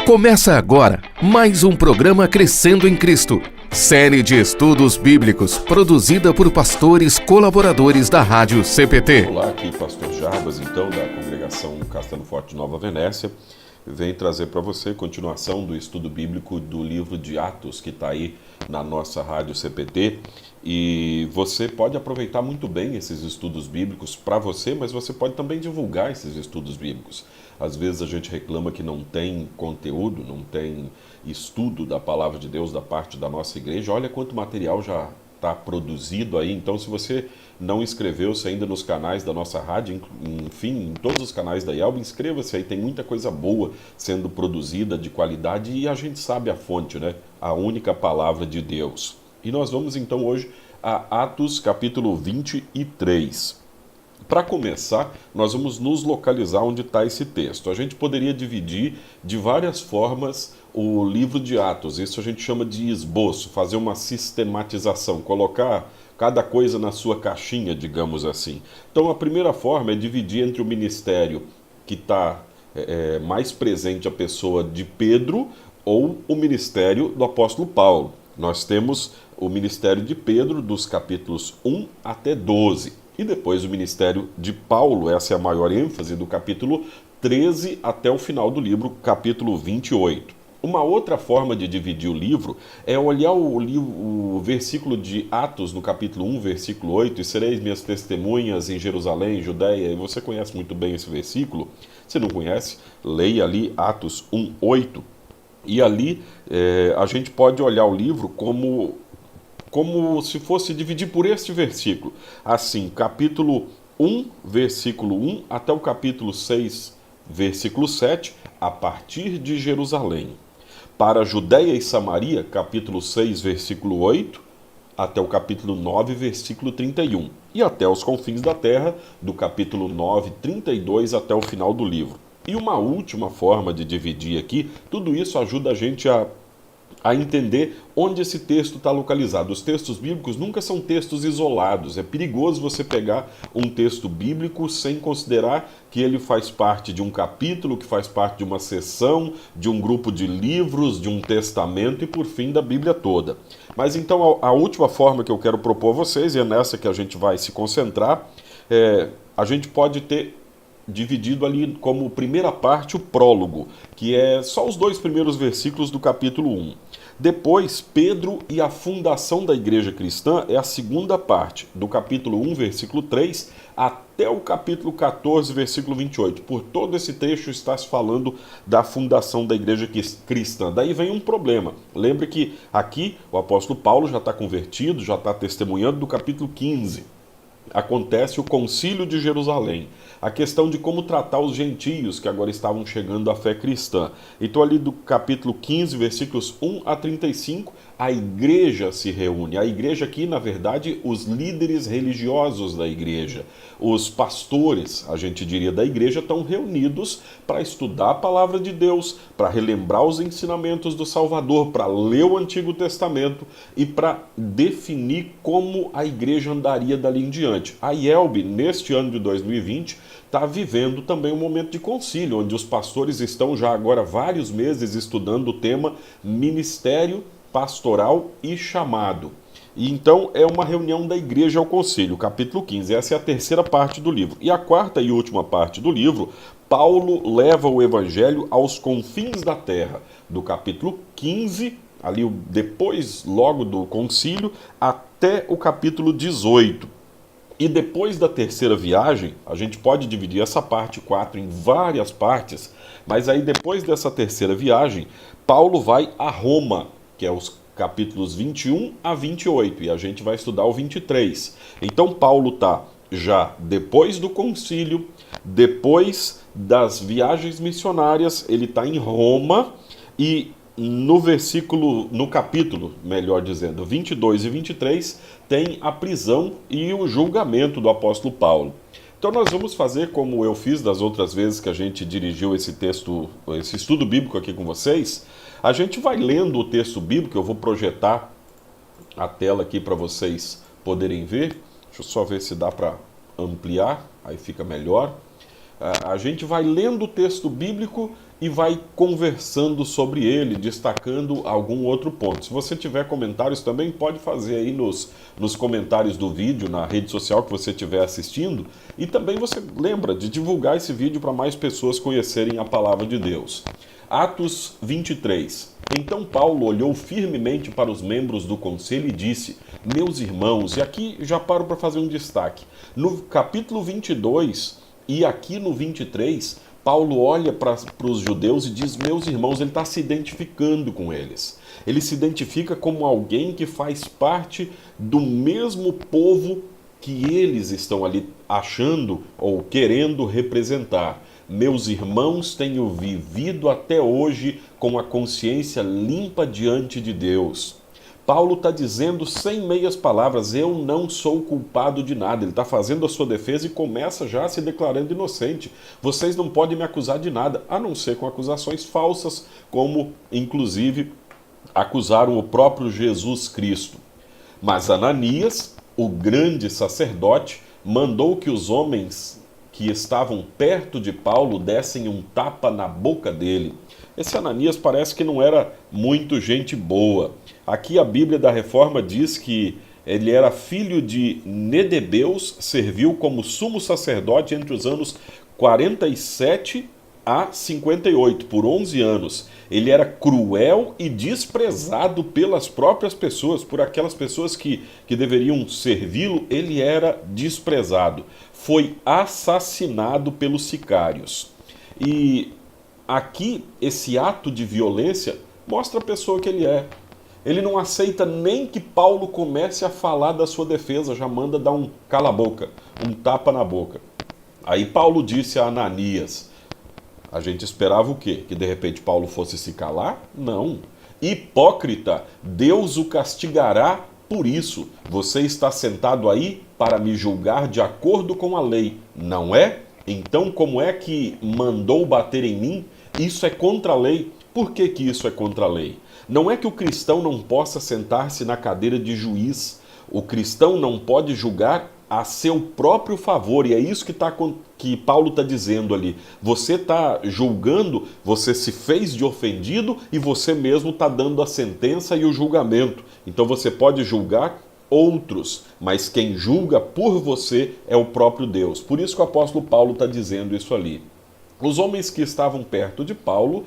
Começa agora mais um programa Crescendo em Cristo, série de estudos bíblicos produzida por pastores colaboradores da Rádio CPT. Olá, aqui Pastor Jarbas, então, da congregação Castelo Forte Nova Venécia, vem trazer para você a continuação do estudo bíblico do livro de Atos, que está aí na nossa Rádio CPT. E você pode aproveitar muito bem esses estudos bíblicos para você, mas você pode também divulgar esses estudos bíblicos. Às vezes a gente reclama que não tem conteúdo, não tem estudo da Palavra de Deus da parte da nossa igreja. Olha quanto material já está produzido aí. Então, se você não inscreveu-se ainda nos canais da nossa rádio, enfim, em todos os canais da IELB, inscreva-se aí, tem muita coisa boa sendo produzida, de qualidade, e a gente sabe a fonte, né? A única palavra de Deus. E nós vamos então hoje a Atos capítulo 23. Para começar, nós vamos nos localizar onde está esse texto. A gente poderia dividir de várias formas o livro de Atos. Isso a gente chama de esboço, fazer uma sistematização, colocar cada coisa na sua caixinha, digamos assim. Então a primeira forma é dividir entre o ministério que está mais presente a pessoa de Pedro ou o ministério do apóstolo Paulo. Nós temos o ministério de Pedro dos capítulos 1 até 12. E depois o ministério de Paulo, essa é a maior ênfase, do capítulo 13 até o final do livro, capítulo 28. Uma outra forma de dividir o livro é olhar o versículo de Atos, no capítulo 1, versículo 8, e sereis minhas testemunhas em Jerusalém, Judeia, e você conhece muito bem esse versículo. Se não conhece, leia ali Atos 1, 8. E ali a gente pode olhar o livro como se fosse dividir por este versículo. Assim, capítulo 1, versículo 1, até o capítulo 6, versículo 7, a partir de Jerusalém. Para Judeia e Samaria, capítulo 6, versículo 8, até o capítulo 9, versículo 31. E até os confins da terra, do capítulo 9, 32, até o final do livro. E uma última forma de dividir aqui, tudo isso ajuda a gente a entender onde esse texto está localizado. Os textos bíblicos nunca são textos isolados. É perigoso você pegar um texto bíblico sem considerar que ele faz parte de um capítulo, que faz parte de uma seção, de um grupo de livros, de um testamento e, por fim, da Bíblia toda. Mas então a última forma que eu quero propor a vocês, e é nessa que a gente vai se concentrar, a gente pode ter dividido ali como primeira parte o prólogo, que é só os 2 primeiros versículos do capítulo 1. Depois, Pedro e a fundação da igreja cristã é a segunda parte, do capítulo 1, versículo 3, até o capítulo 14, versículo 28. Por todo esse trecho está se falando da fundação da igreja cristã. Daí vem um problema. Lembre que aqui o apóstolo Paulo já está convertido, já está testemunhando do capítulo 15. Acontece o concílio de Jerusalém, a questão de como tratar os gentios que agora estavam chegando à fé cristã. Então ali do capítulo 15, versículos 1 a 35, a igreja se reúne. A igreja aqui, na verdade, os líderes religiosos da igreja, os pastores, a gente diria, da igreja, estão reunidos para estudar a palavra de Deus, para relembrar os ensinamentos do Salvador, para ler o Antigo Testamento e para definir como a igreja andaria dali em diante. A IELB, neste ano de 2020, está vivendo também um momento de concílio, onde os pastores estão já agora vários meses estudando o tema ministério, pastoral e chamado. E então é uma reunião da igreja ao concílio, capítulo 15. Essa é a terceira parte do livro. E a quarta e última parte do livro, Paulo leva o evangelho aos confins da terra, do capítulo 15, ali depois, logo do concílio, até o capítulo 18. E depois da terceira viagem, a gente pode dividir essa parte 4 em várias partes, mas aí depois dessa terceira viagem, Paulo vai a Roma, que é os capítulos 21 a 28, e a gente vai estudar o 23. Então Paulo está já depois do concílio, depois das viagens missionárias, ele está em Roma, e no capítulo, melhor dizendo, 22 e 23, tem a prisão e o julgamento do apóstolo Paulo. Então nós vamos fazer como eu fiz das outras vezes que a gente dirigiu esse estudo bíblico aqui com vocês. A gente vai lendo o texto bíblico, eu vou projetar a tela aqui para vocês poderem ver. Deixa eu só ver se dá para ampliar, aí fica melhor. A gente vai lendo o texto bíblico e vai conversando sobre ele, destacando algum outro ponto. Se você tiver comentários também, pode fazer aí nos comentários do vídeo, na rede social que você estiver assistindo. E também você lembra de divulgar esse vídeo para mais pessoas conhecerem a palavra de Deus. Atos 23. Então Paulo olhou firmemente para os membros do conselho e disse: meus irmãos, e aqui já paro para fazer um destaque. No capítulo 22 e aqui no 23, Paulo olha para os judeus e diz: meus irmãos, ele está se identificando com eles. Ele se identifica como alguém que faz parte do mesmo povo que eles estão ali achando ou querendo representar. Meus irmãos, tenho vivido até hoje com a consciência limpa diante de Deus. Paulo está dizendo sem meias palavras: eu não sou culpado de nada. Ele está fazendo a sua defesa e começa já se declarando inocente. Vocês não podem me acusar de nada, a não ser com acusações falsas, como inclusive acusaram o próprio Jesus Cristo. Mas Ananias, o grande sacerdote, mandou que os homens que estavam perto de Paulo dessem um tapa na boca dele. Esse Ananias parece que não era muito gente boa. Aqui a Bíblia da Reforma diz que ele era filho de Nedebeus, serviu como sumo sacerdote entre os anos 47 a 58, por 11 anos. Ele era cruel e desprezado pelas próprias pessoas, por aquelas pessoas que deveriam servi-lo, ele era desprezado. Foi assassinado pelos sicários. E aqui, esse ato de violência mostra a pessoa que ele é. Ele não aceita nem que Paulo comece a falar da sua defesa, já manda dar um cala-boca, um tapa na boca. Aí Paulo disse a Ananias: a gente esperava o quê? Que de repente Paulo fosse se calar? Não. Hipócrita, Deus o castigará por isso. Você está sentado aí para me julgar de acordo com a lei, não é? Então como é que mandou bater em mim? Isso é contra a lei. Por que isso é contra a lei? Não é que o cristão não possa sentar-se na cadeira de juiz. O cristão não pode julgar a seu próprio favor, e é isso que Paulo está dizendo ali. Você está julgando, você se fez de ofendido e você mesmo está dando a sentença e o julgamento. Então você pode julgar outros, mas quem julga por você é o próprio Deus. Por isso que o apóstolo Paulo está dizendo isso ali. Os homens que estavam perto de Paulo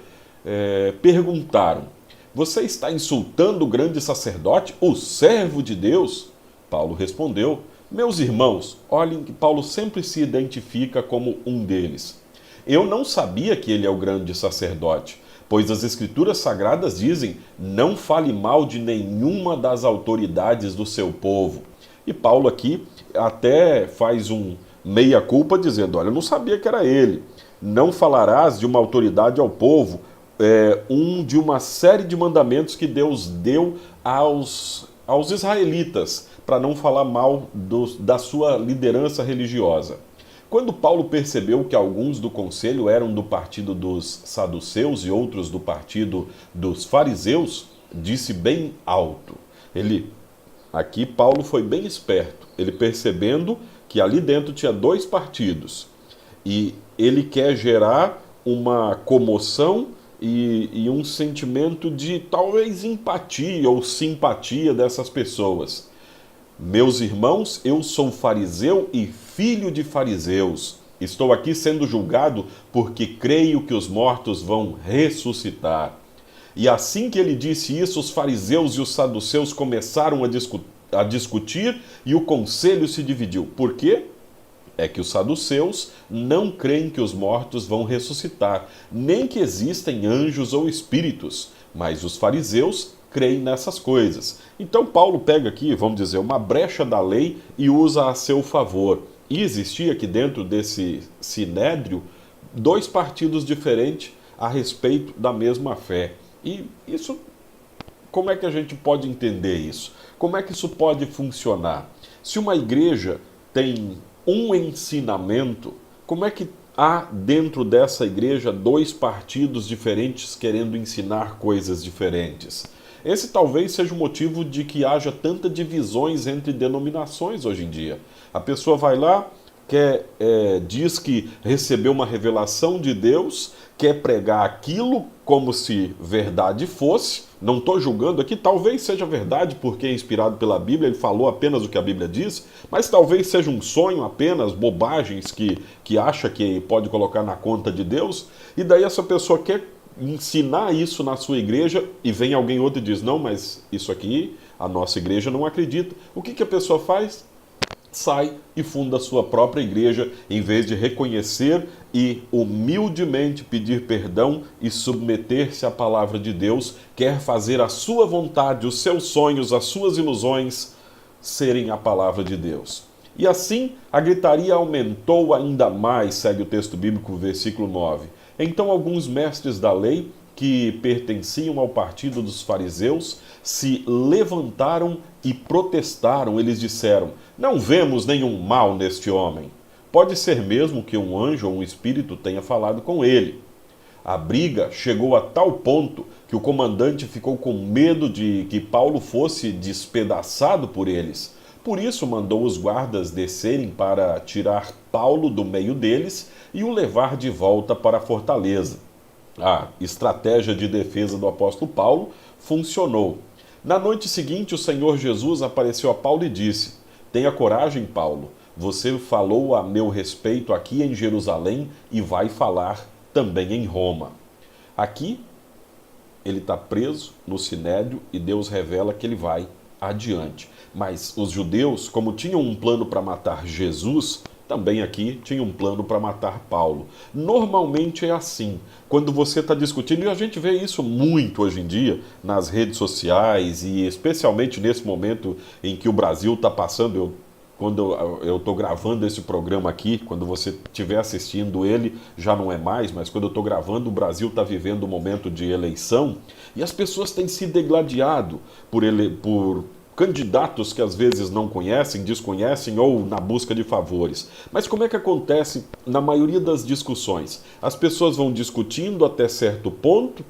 perguntaram: você está insultando o grande sacerdote, o servo de Deus? Paulo respondeu: meus irmãos, olhem que Paulo sempre se identifica como um deles. Eu não sabia que ele é o grande sacerdote, pois as Escrituras Sagradas dizem: não fale mal de nenhuma das autoridades do seu povo. E Paulo aqui até faz um meia-culpa dizendo: olha, eu não sabia que era ele. Não falarás de uma autoridade ao povo, de uma série de mandamentos que Deus deu aos israelitas, para não falar mal da sua liderança religiosa. Quando Paulo percebeu que alguns do conselho eram do partido dos saduceus e outros do partido dos fariseus, disse bem alto. Aqui Paulo foi bem esperto, ele percebendo que ali dentro tinha dois partidos, e ele quer gerar uma comoção e um sentimento de talvez empatia ou simpatia dessas pessoas. Meus irmãos, eu sou fariseu e filho de fariseus. Estou aqui sendo julgado porque creio que os mortos vão ressuscitar. E assim que ele disse isso, os fariseus e os saduceus começaram a discutir e o conselho se dividiu. Por quê? É que os saduceus não creem que os mortos vão ressuscitar, nem que existem anjos ou espíritos, mas os fariseus creem nessas coisas. Então Paulo pega aqui, vamos dizer, uma brecha da lei e usa a seu favor. E existia aqui dentro desse sinédrio dois partidos diferentes a respeito da mesma fé. E isso, como é que a gente pode entender isso? Como é que isso pode funcionar? Se uma igreja tem um ensinamento, como é que há dentro dessa igreja dois partidos diferentes querendo ensinar coisas diferentes? Esse talvez seja o motivo de que haja tantas divisões entre denominações hoje em dia. A pessoa vai lá, diz que recebeu uma revelação de Deus, quer pregar aquilo como se verdade fosse. Não estou julgando aqui, talvez seja verdade porque é inspirado pela Bíblia, ele falou apenas o que a Bíblia diz, mas talvez seja um sonho apenas, bobagens que acha que pode colocar na conta de Deus, e daí essa pessoa quer ensinar isso na sua igreja e vem alguém outro e diz, não, mas isso aqui a nossa igreja não acredita. O que a pessoa faz? Sai e funda a sua própria igreja, em vez de reconhecer e humildemente pedir perdão e submeter-se à palavra de Deus, quer fazer a sua vontade, os seus sonhos, as suas ilusões serem a palavra de Deus. E assim a gritaria aumentou ainda mais, segue o texto bíblico, versículo 9. Então alguns mestres da lei, que pertenciam ao partido dos fariseus, se levantaram e protestaram. Eles disseram, não vemos nenhum mal neste homem. Pode ser mesmo que um anjo ou um espírito tenha falado com ele. A briga chegou a tal ponto que o comandante ficou com medo de que Paulo fosse despedaçado por eles. Por isso mandou os guardas descerem para tirar Paulo do meio deles e o levar de volta para a fortaleza. A estratégia de defesa do apóstolo Paulo funcionou. Na noite seguinte, o Senhor Jesus apareceu a Paulo e disse, tenha coragem, Paulo, você falou a meu respeito aqui em Jerusalém e vai falar também em Roma. Aqui, ele está preso no Sinédrio e Deus revela que ele vai adiante. Mas os judeus, como tinham um plano para matar Jesus, também aqui tinha um plano para matar Paulo. Normalmente é assim, quando você está discutindo, e a gente vê isso muito hoje em dia nas redes sociais, e especialmente nesse momento em que o Brasil está passando, quando eu estou gravando esse programa aqui, quando você estiver assistindo ele, já não é mais, mas quando eu estou gravando, o Brasil está vivendo um momento de eleição, e as pessoas têm se degladiado por candidatos que às vezes não conhecem, desconhecem ou na busca de favores. Mas como é que acontece na maioria das discussões? As pessoas vão discutindo até certo ponto,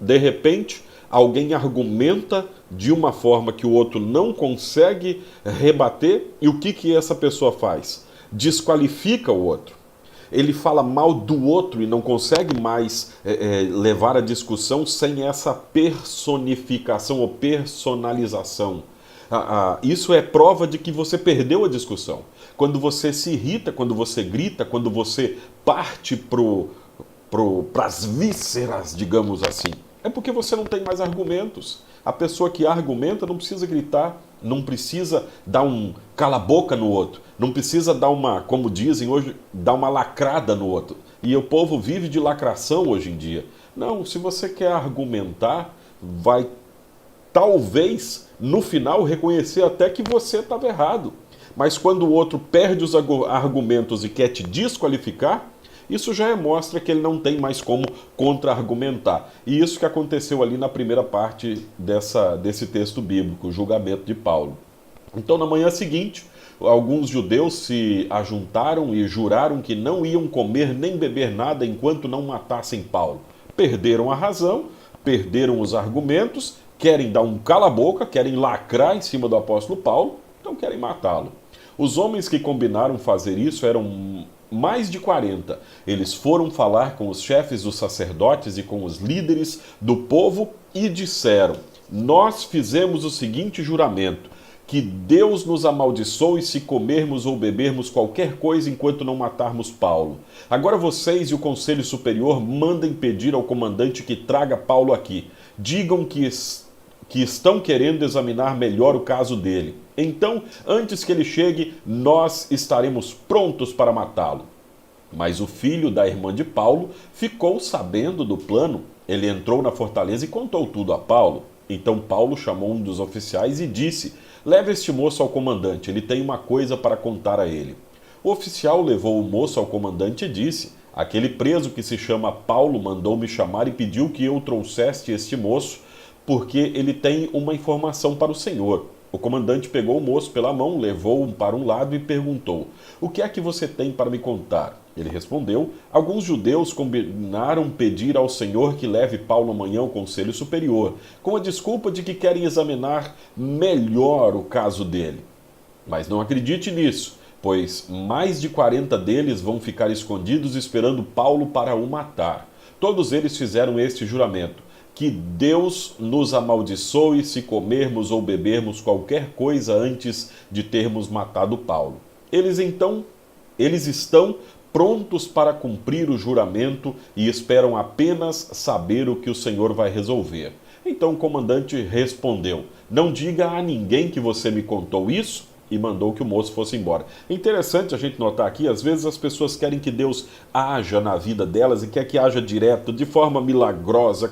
de repente alguém argumenta de uma forma que o outro não consegue rebater, e o que essa pessoa faz? Desqualifica o outro. Ele fala mal do outro e não consegue mais levar a discussão sem essa personificação ou personalização. Isso é prova de que você perdeu a discussão. Quando você se irrita, quando você grita, quando você parte para as vísceras, digamos assim, é porque você não tem mais argumentos. A pessoa que argumenta não precisa gritar, não precisa dar um cala-boca no outro, não precisa dar uma, como dizem hoje, dar uma lacrada no outro. E o povo vive de lacração hoje em dia. Não, se você quer argumentar, vai talvez no final reconhecer até que você estava errado. Mas quando o outro perde os argumentos e quer te desqualificar, isso já mostra que ele não tem mais como contra-argumentar. E isso que aconteceu ali na primeira parte desse texto bíblico, o julgamento de Paulo. Então, na manhã seguinte, alguns judeus se ajuntaram e juraram que não iam comer nem beber nada enquanto não matassem Paulo. Perderam a razão, perderam os argumentos, querem dar um cala-boca, querem lacrar em cima do apóstolo Paulo, então querem matá-lo. Os homens que combinaram fazer isso eram mais de 40. Eles foram falar com os chefes dos sacerdotes e com os líderes do povo e disseram, nós fizemos o seguinte juramento, que Deus nos amaldiçoe se comermos ou bebermos qualquer coisa enquanto não matarmos Paulo. Agora vocês e o Conselho Superior mandem pedir ao comandante que traga Paulo aqui. Digam que estão querendo examinar melhor o caso dele. Então, antes que ele chegue, nós estaremos prontos para matá-lo. Mas o filho da irmã de Paulo ficou sabendo do plano. Ele entrou na fortaleza e contou tudo a Paulo. Então Paulo chamou um dos oficiais e disse, leve este moço ao comandante, ele tem uma coisa para contar a ele. O oficial levou o moço ao comandante e disse, aquele preso que se chama Paulo mandou me chamar e pediu que eu trouxesse este moço, porque ele tem uma informação para o senhor. O comandante pegou o moço pela mão, levou-o para um lado e perguntou, o que é que você tem para me contar? Ele respondeu, alguns judeus combinaram pedir ao Senhor que leve Paulo amanhã ao Conselho Superior, com a desculpa de que querem examinar melhor o caso dele. Mas não acredite nisso, pois mais de 40 deles vão ficar escondidos esperando Paulo para o matar. Todos eles fizeram este juramento: que Deus nos amaldiçoe se comermos ou bebermos qualquer coisa antes de termos matado Paulo. Eles estão prontos para cumprir o juramento e esperam apenas saber o que o Senhor vai resolver. Então o comandante respondeu: não diga a ninguém que você me contou isso, e mandou que o moço fosse embora. É interessante a gente notar aqui, às vezes as pessoas querem que Deus haja na vida delas e quer que haja direto, de forma milagrosa,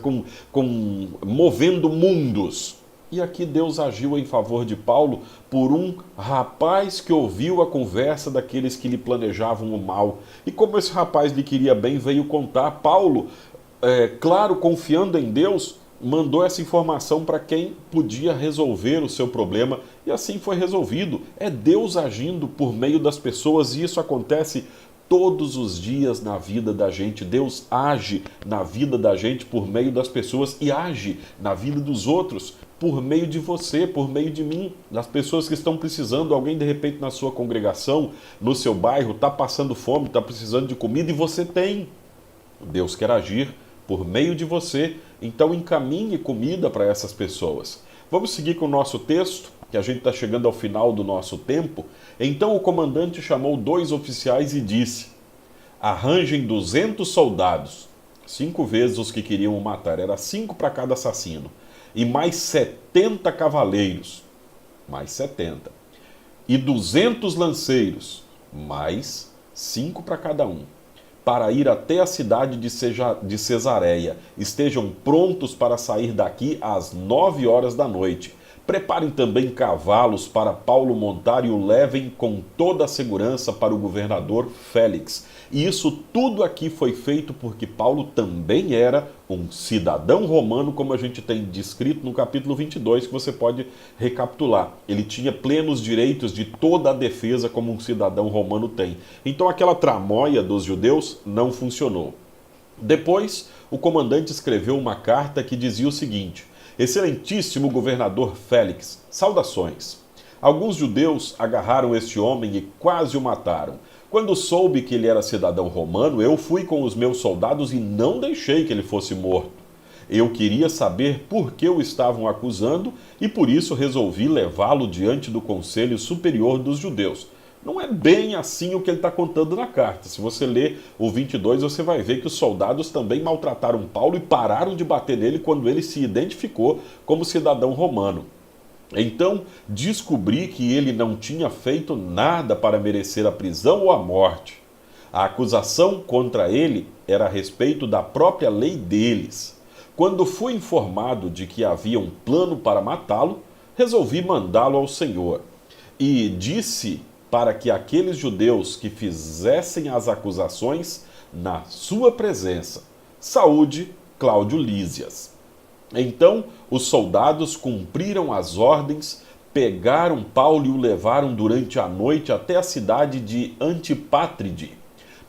movendo mundos. E aqui Deus agiu em favor de Paulo por um rapaz que ouviu a conversa daqueles que lhe planejavam o mal. E como esse rapaz lhe queria bem, veio contar. Paulo, claro, confiando em Deus, mandou essa informação para quem podia resolver o seu problema, e assim foi resolvido. É Deus agindo por meio das pessoas, e isso acontece todos os dias na vida da gente. Deus age na vida da gente por meio das pessoas e age na vida dos outros por meio de você, por meio de mim, das pessoas que estão precisando. Alguém de repente na sua congregação, no seu bairro, está passando fome, está precisando de comida, e você tem. Deus quer agir por meio de você, então encaminhe comida para essas pessoas. Vamos seguir com o nosso texto, que a gente está chegando ao final do nosso tempo. Então o comandante chamou 2 oficiais e disse: arranjem 200 soldados, 5 vezes os que queriam o matar, era 5 para cada assassino, e mais 70 cavaleiros, mais 70, e 200 lanceiros, mais 5 para cada um, para ir até a cidade de Cesareia. Estejam prontos para sair daqui às 9 horas da noite. Preparem também cavalos para Paulo montar e o levem com toda a segurança para o governador Félix. E isso tudo aqui foi feito porque Paulo também era um cidadão romano, como a gente tem descrito no capítulo 22, que você pode recapitular. Ele tinha plenos direitos de toda a defesa como um cidadão romano tem. Então aquela tramóia dos judeus não funcionou. Depois, o comandante escreveu uma carta que dizia o seguinte: excelentíssimo governador Félix, saudações. Alguns judeus agarraram este homem e quase o mataram. Quando soube que ele era cidadão romano, eu fui com os meus soldados e não deixei que ele fosse morto. Eu queria saber por que o estavam acusando e por isso resolvi levá-lo diante do Conselho Superior dos Judeus. Não é bem assim o que ele está contando na carta. Se você ler o 22, você vai ver que os soldados também maltrataram Paulo e pararam de bater nele quando ele se identificou como cidadão romano. Então descobri que ele não tinha feito nada para merecer a prisão ou a morte. A acusação contra ele era a respeito da própria lei deles. Quando fui informado de que havia um plano para matá-lo, resolvi mandá-lo ao Senhor. E disse para que aqueles judeus que fizessem as acusações na sua presença: saúde, Cláudio Lísias. Então os soldados cumpriram as ordens, pegaram Paulo e o levaram durante a noite até a cidade de Antipátride.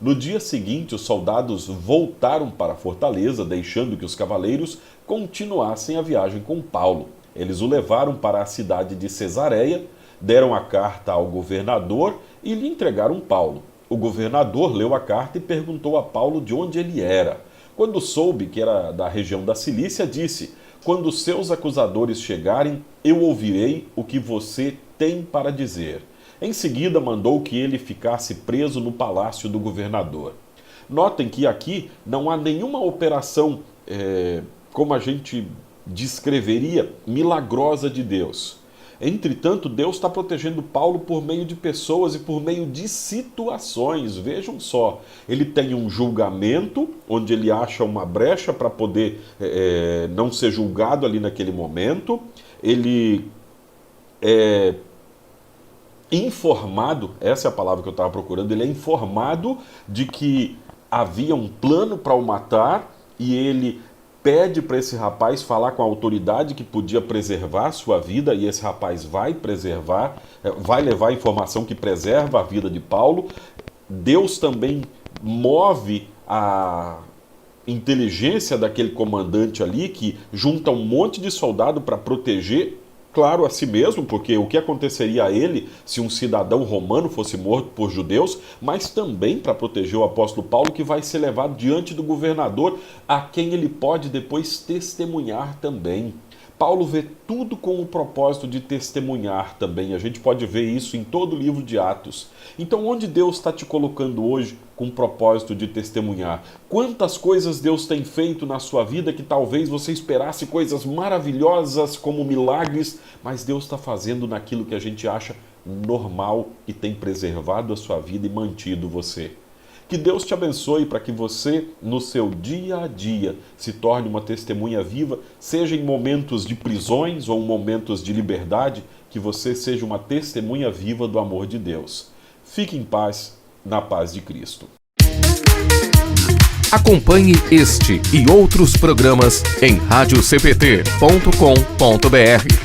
No dia seguinte, os soldados voltaram para a fortaleza, deixando que os cavaleiros continuassem a viagem com Paulo. Eles o levaram para a cidade de Cesareia, deram a carta ao governador e lhe entregaram Paulo. O governador leu a carta e perguntou a Paulo de onde ele era. Quando soube que era da região da Cilícia, disse: quando seus acusadores chegarem, eu ouvirei o que você tem para dizer. Em seguida, mandou que ele ficasse preso no palácio do governador. Notem que aqui não há nenhuma operação, como a gente descreveria, milagrosa de Deus. Entretanto, Deus está protegendo Paulo por meio de pessoas e por meio de situações. Vejam só, ele tem um julgamento, onde ele acha uma brecha para poder não ser julgado ali naquele momento. Ele é informado, essa é a palavra que eu estava procurando, ele é informado de que havia um plano para o matar e ele pede para esse rapaz falar com a autoridade que podia preservar a sua vida, e esse rapaz vai preservar, vai levar a informação que preserva a vida de Paulo. Deus também move a inteligência daquele comandante ali, que junta um monte de soldado para proteger claro, a si mesmo, porque o que aconteceria a ele se um cidadão romano fosse morto por judeus, mas também para proteger o apóstolo Paulo, que vai ser levado diante do governador, a quem ele pode depois testemunhar também. Paulo vê tudo com o propósito de testemunhar também. A gente pode ver isso em todo o livro de Atos. Então, onde Deus está te colocando hoje com o propósito de testemunhar? Quantas coisas Deus tem feito na sua vida que talvez você esperasse coisas maravilhosas como milagres, mas Deus está fazendo naquilo que a gente acha normal e tem preservado a sua vida e mantido você. Que Deus te abençoe para que você, no seu dia a dia, se torne uma testemunha viva, seja em momentos de prisões ou em momentos de liberdade, que você seja uma testemunha viva do amor de Deus. Fique em paz, na paz de Cristo. Acompanhe este e outros programas em radiocpt.com.br.